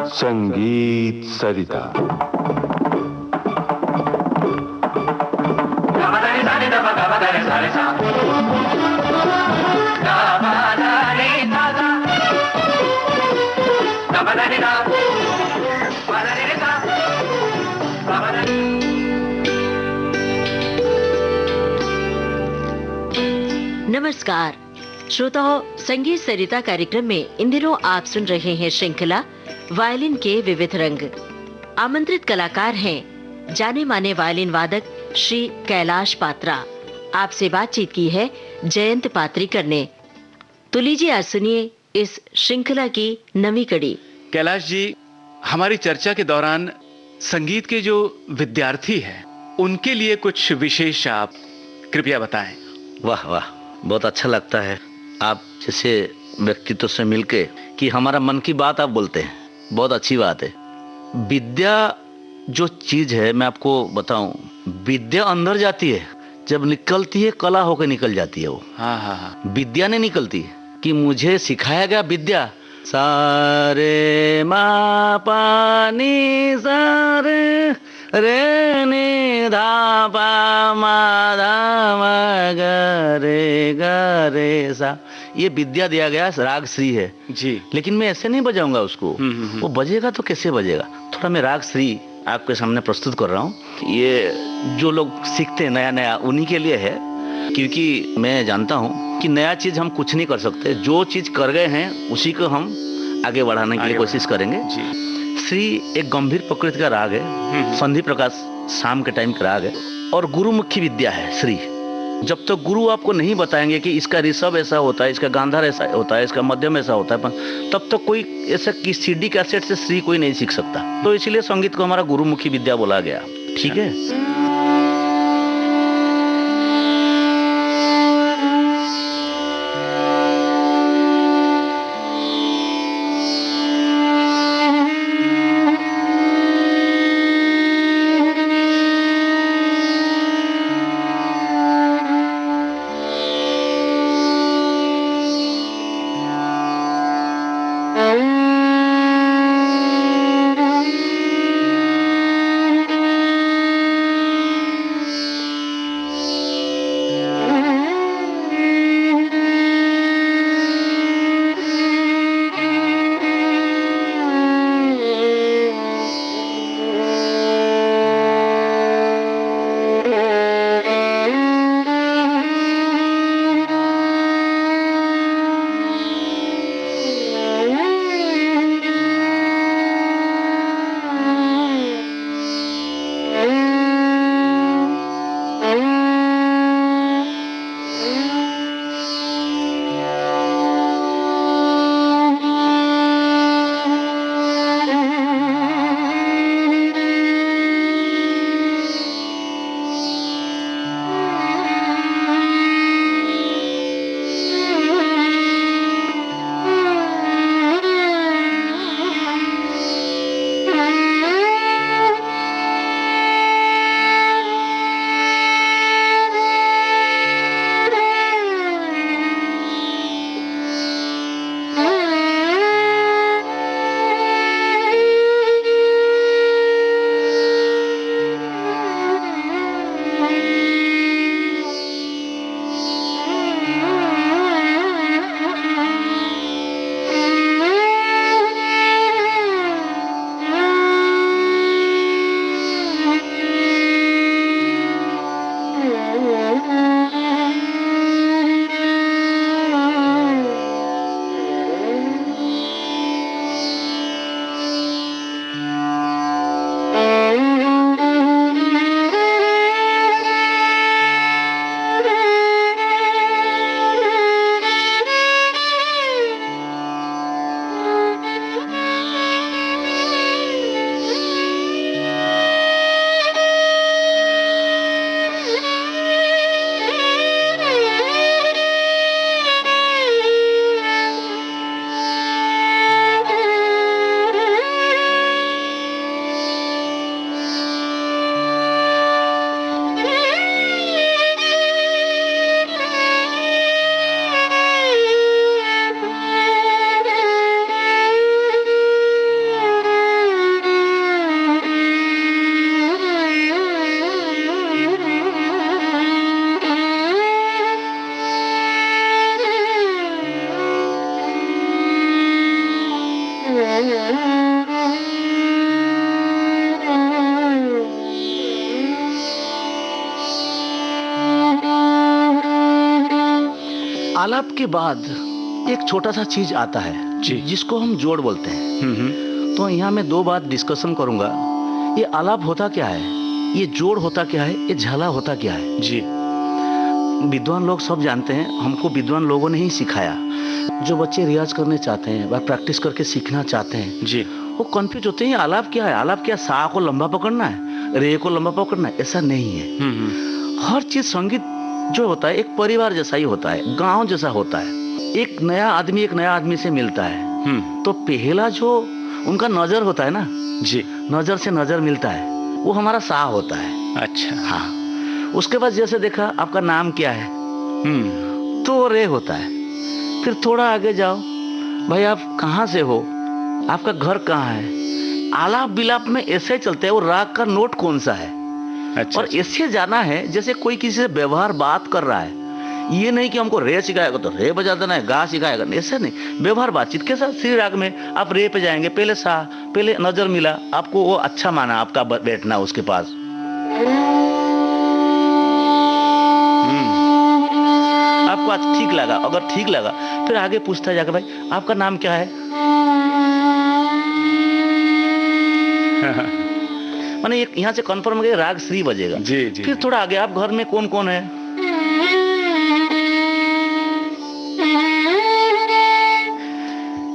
संगीत सरिता। नमस्कार श्रोताओं, संगीत सरिता कार्यक्रम में इन दिनों आप सुन रहे हैं श्रृंखला वायलिन के विविध रंग। आमंत्रित कलाकार हैं जाने माने वायलिन वादक श्री कैलाश पात्रा। आपसे बातचीत की है जयंत पात्रीकर ने। तो लीजिए आज सुनिए इस श्रृंखला की नवी कड़ी। कैलाश जी, हमारी चर्चा के दौरान संगीत के जो विद्यार्थी हैं उनके लिए कुछ विशेष आप कृपया बताएं। वाह वाह, बहुत अच्छा लगता है आप जैसे व्यक्तित्व से मिलके कि हमारा मन की बात आप बोलते हैं। बहुत अच्छी बात है। विद्या जो चीज है, मैं आपको बताऊं, विद्या अंदर जाती है, जब निकलती है कला होकर निकल जाती है वो। हाँ हाँ हाँ। विद्या नहीं निकलती कि मुझे सिखाया गया विद्या सारे मा पानी सारे रे ने धा पा मा धा मा गा रे सा, ये विद्या दिया गया राग श्री है जी। लेकिन मैं ऐसे नहीं बजाऊंगा उसको। वो बजेगा तो कैसे बजेगा। थोड़ा मैं राग श्री आपके सामने प्रस्तुत कर रहा हूँ। ये जो लोग सीखते हैं नया नया उन्हीं के लिए है, क्योंकि मैं जानता हूँ कि नया चीज हम कुछ नहीं कर सकते। जो चीज कर गए हैं उसी को हम आगे बढ़ाने के लिए कोशिश करेंगे जी। श्री एक गंभीर प्रकृति का राग है, संधि प्रकाश शाम के टाइम का राग है और गुरुमुखी विद्या है श्री। जब तक गुरु आपको नहीं बताएंगे कि इसका ऋषभ ऐसा होता है, इसका गांधार ऐसा होता है, इसका मध्यम ऐसा होता है, तब तक कोई ऐसा कि सीडी कैसेट से श्री कोई नहीं सीख सकता। तो इसीलिए संगीत को हमारा गुरुमुखी विद्या बोला गया। ठीक है। आलाप के बाद एक छोटा सा चीज आता है जी। जिसको हम जोड़ बोलते हैं। तो यहाँ मैं दो बात डिस्कशन करूंगा। ये आलाप होता क्या है, ये जोड़ होता क्या है, ये झाला होता क्या है। जी। विद्वान लोग सब जानते हैं, हमको विद्वान लोगों ने ही सिखाया। जो बच्चे रियाज करने चाहते हैं व प्रैक्टिस करके सीखना चाहते हैं जी। वो कंफ्यूज होते हैं, आलाप क्या है, आलाप क्या, सा को लंबा पकड़ना है, रे को लंबा पकड़ना है, ऐसा नहीं है। हर चीज संगीत जो होता है एक परिवार जैसा ही होता है, गांव जैसा होता है। एक नया आदमी से मिलता है तो पहला जो उनका नजर होता है ना जी, नजर से नजर मिलता है, वो हमारा सा होता है। अच्छा। हाँ, उसके बाद जैसे देखा आपका नाम क्या है तो वो रे होता है। फिर थोड़ा आगे जाओ, भाई आप कहाँ से हो, आपका घर कहाँ है। आलाप बिलाप में ऐसे चलते हैं, वो राग का नोट कौन सा है। अच्छा, और ऐसे जाना है जैसे कोई किसी से व्यवहार बात कर रहा है। ये नहीं कि हमको रे सिखाएगा तो रे बजा देना है, गा सिखाएगा, ऐसा नहीं। व्यवहार बातचीत के साथ श्री राग में आप रे पे जाएंगे, पहले सा, पहले नजर मिला, आपको वो अच्छा माना आपका बैठना उसके पास। आपको आज ठीक लगा, अगर ठीक लगा फिर आगे पूछता है जाकर, भाई आपका नाम क्या है। माने यहाँ से कन्फर्म है राग श्री बजेगा। जी, जी, फिर थोड़ा आगे, आप घर में कौन कौन है।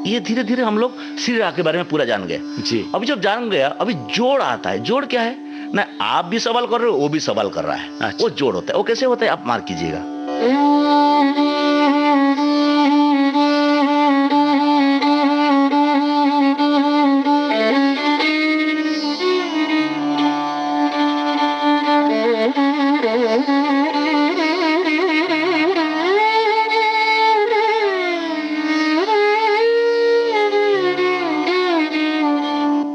ये धीरे धीरे हम लोग श्री राग के बारे में पूरा जान गए जी। अभी जब जान गया, अभी जोड़ आता है। जोड़ क्या है ना, आप भी सवाल कर रहे हो, वो भी सवाल कर रहा है। अच्छा। वो जोड़ होता है। वो कैसे होता है आप मार्क कीजिएगा।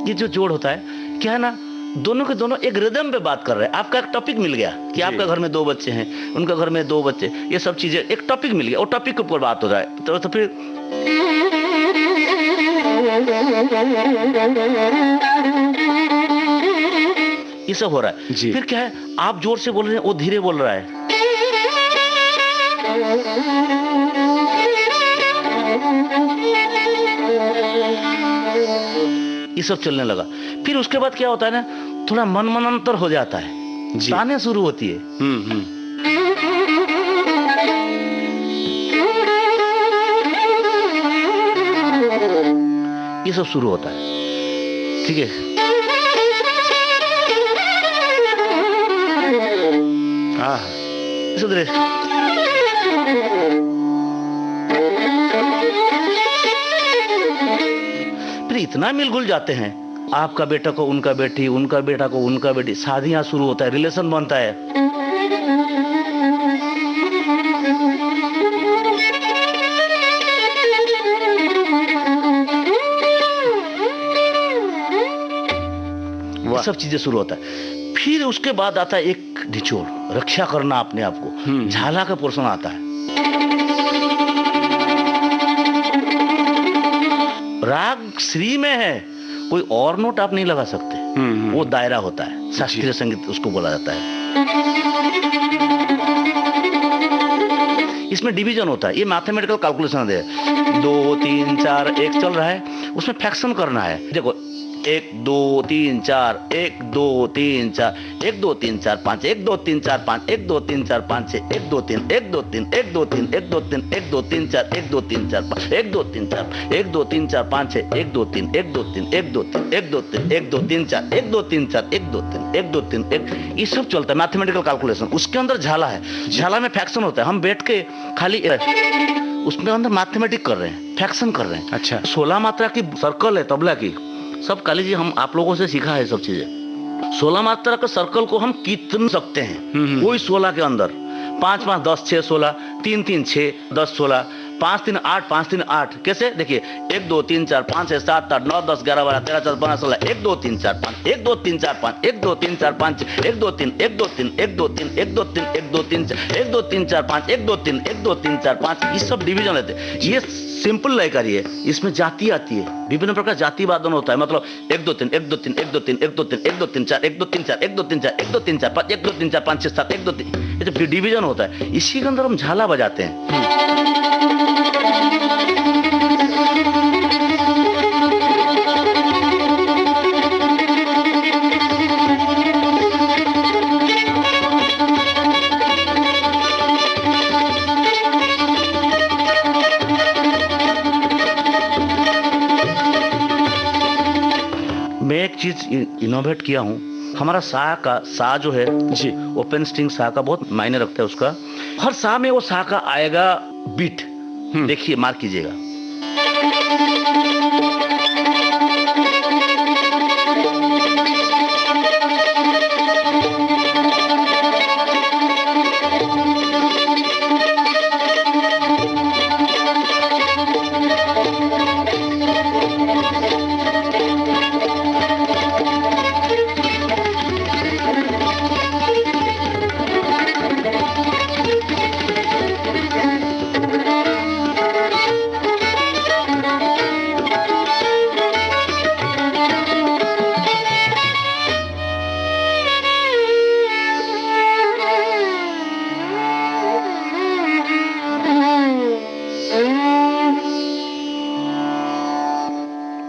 ये जो जोड़ होता है क्या है ना, दोनों के दोनों एक रिदम पे बात कर रहे हैं। आपका एक टॉपिक मिल गया कि आपका घर में 2 बच्चे हैं, उनका घर में 2 बच्चे, ये सब चीजें एक टॉपिक मिल गया, वो टॉपिक के ऊपर बात हो रहा है। तो फिर ये सब हो रहा है। जी। फिर क्या है, आप जोर से बोल रहे हैं, वो धीरे बोल रहा है। ये सब चलने लगा। फिर उसके बाद क्या होता है ना, थोड़ा मन मनंतर हो जाता है, ताने शुरू होती है। ये सब शुरू होता है, ठीक है। सुधरे फिर इतना मिलजुल जाते हैं, आपका बेटा को उनका बेटी, उनका बेटा को उनका बेटी, शादियां शुरू होता है, रिलेशन बनता है। सब चीजें शुरू होता है। फिर उसके बाद आता है एक निचोड़, रक्षा करना अपने आप को। झाला का पोर्शन आता है। राग श्री में है, कोई और नोट आप नहीं लगा सकते। वो दायरा होता है, शास्त्रीय संगीत उसको बोला जाता है। इसमें डिवीजन होता है, ये मैथमेटिकल कैलकुलेशन है। 2 3 4 1 चल रहा है, उसमें फ्रैक्शन करना है। देखो 1 2 3 4 1 2 3 4 1 2 3 4 5 1 2 3 4 5 1 2 3 4 5 6 1 2 3 1 2 3 1 2 3 1 2 3 1 2 3 4 1 2 3 4 5 1 2 3 4 1 2 3 4 5 6 1 2 3 1 2 3 1 2 3 1 2 3 1 2 3 4 1 2 3 4 1 2 3 1 2 3 1, ये सब चलता है मैथमेटिकल कैलकुलेशन। उसके अंदर झाला है, झाला में फ्रैक्शन होता है। हम बैठ के खाली उसमें अंदर मैथमेटिक कर रहे हैं, फ्रैक्शन कर रहे हैं। अच्छा। 16 मात्रा की सर्कल है तबला की, सब काली जी हम आप लोगों से सीखा है सब चीजें। 16 मात्रा के सर्कल को हम कितने सकते हैं, कोई 16 के अंदर 5 5 10 6 16 3 3 6 10 16 5 3 8 5 3 8। कैसे देखिए 1 2 3 4 5 6 7 8 9 10 11 12 13 14 15 16 1 2 3 4 5 1 2 3 4 5 1 2 3 4 5 1 2 3 1 2 3 1 2 3 1 2 3 1 2 3 1 2 3 4 5 1 2 3 1 2 3 4 5। ये सब डिवीजन रहते हैं। ये सिंपल लयकारी है, इसमें जाति आती है, विभिन्न प्रकार जाति वादन होता है, मतलब 1 2 3 1 2 3 1 2 3 1 2 3 1 2 3 4 1 2 3 4 1 2 3 4 1 2 3 4 5 1 2 3 4 5 6 7 1 2 3, ये जो डिवीजन होता है इसी के अंदर हम झाला बजाते हैं। मैं एक चीज इनोवेट किया हूँ, हमारा सा जो है जी, ओपन स्ट्रिंग सा का बहुत मायने रखता है उसका। हर सा में वो सा का आएगा बीट, देखिए मार्क कीजिएगा।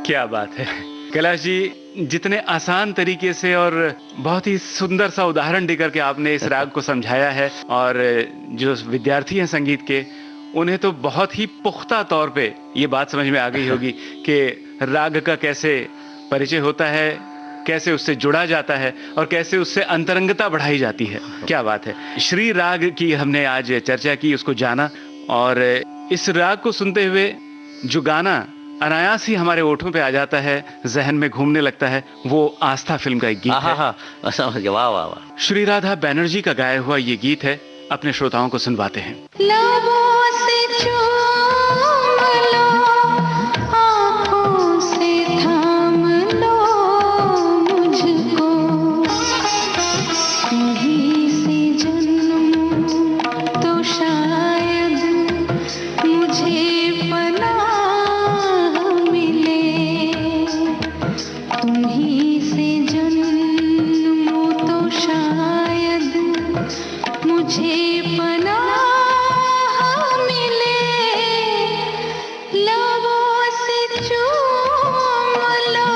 क्या बात है कैलाश जी, जितने आसान तरीके से और बहुत ही सुंदर सा उदाहरण देकर के आपने इस राग को समझाया है, और जो विद्यार्थी हैं संगीत के उन्हें तो बहुत ही पुख्ता तौर पे ये बात समझ में आ गई होगी कि राग का कैसे परिचय होता है, कैसे उससे जुड़ा जाता है और कैसे उससे अंतरंगता बढ़ाई जाती है। क्या बात है। श्री राग की हमने आज चर्चा की, उसको जाना, और इस राग को सुनते हुए जो गाना अनायास ही हमारे ओठों पे आ जाता है, जहन में घूमने लगता है, वो आस्था फिल्म का एक गीत है। समझ गया, वाह वाह वाह। श्री राधा बैनर्जी का गाया हुआ ये गीत है, अपने श्रोताओं को सुनवाते हैं। लबों से चूम लो, आँखों से थाम लो मुझको, कहीं से जन्म तो शायद मुझे तुम्हीं से जन्म तो शायद मुझे पनाह मिले, लबों से चूम लो,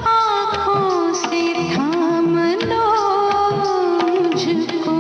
आँखों से थाम लो मुझको।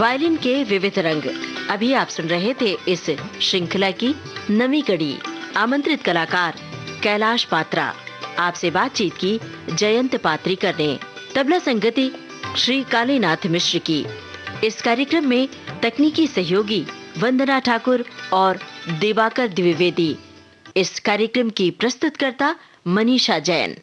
वायलिन के विविध रंग। अभी आप सुन रहे थे इस श्रृंखला की नवी कड़ी। आमंत्रित कलाकार कैलाश पात्रा। आपसे बातचीत की जयंत पात्रीकर ने। तबला संगति श्री कालीनाथ मिश्र की। इस कार्यक्रम में तकनीकी सहयोगी वंदना ठाकुर और दिवाकर द्विवेदी। इस कार्यक्रम की प्रस्तुतकर्ता मनीषा जैन।